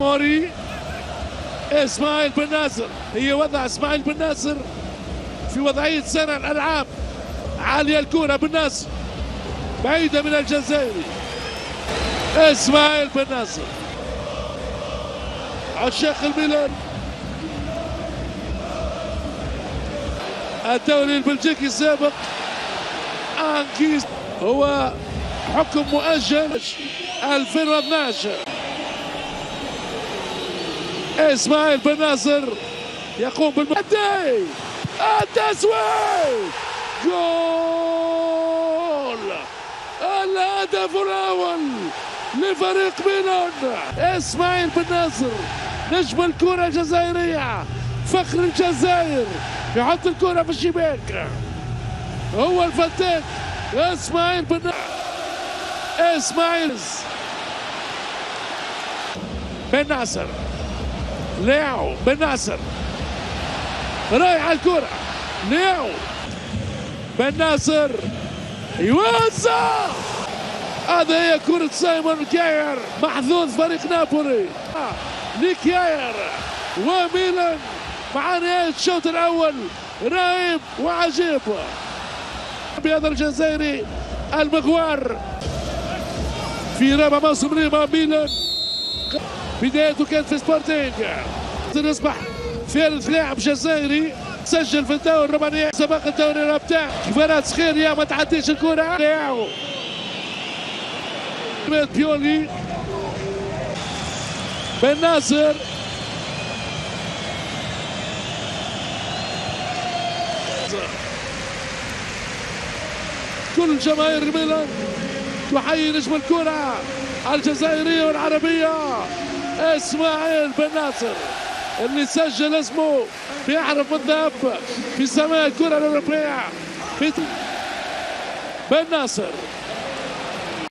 موري اسماعيل بن ناصر، هي وضع اسماعيل بن ناصر في وضعية صانع الألعاب. عالية الكرة بن ناصر بعيدة من الجزائري. اسماعيل بن ناصر عشاق الميلان. الدوري البلجيكي السابق انكيس هو حكم مؤجل 2012. اسماعيل بن ناصر يقوم بالمادي التسويق. جول الهدف الاول لفريق ميلان. اسماعيل بن ناصر نجم الكرة الجزائرية، فخر الجزائر، يحط الكرة في الشباك، هو الفتاك اسماعيل بن ناصر. اسماعيل بن ناصر، لياو بن ناصر رايح الكرة، لياو بن ناصر يوزع. هذا هي كرة سايمون كاير، محظوظ فريق نابولي لكاير وميلان مع نهاية الشوط الأول رهيب وعجيب بهذا الجزائري المغوار في رابع موسم مع ميلان. بدايته كانت في سبورتينغ، يصبح ثالث لاعب جزائري سجل في الدوري الروماني سباق الدوري الرابع. كفارات صغيرة ما تعديش الكرة. بيولي بن ناصر كل جماهير ميلان تحيي نجم الكرة الجزائرية والعربية اسماعيل بن ناصر اللي سجل اسمه في أحرف الذهب في سماء الكرة الأوروبية. بن ناصر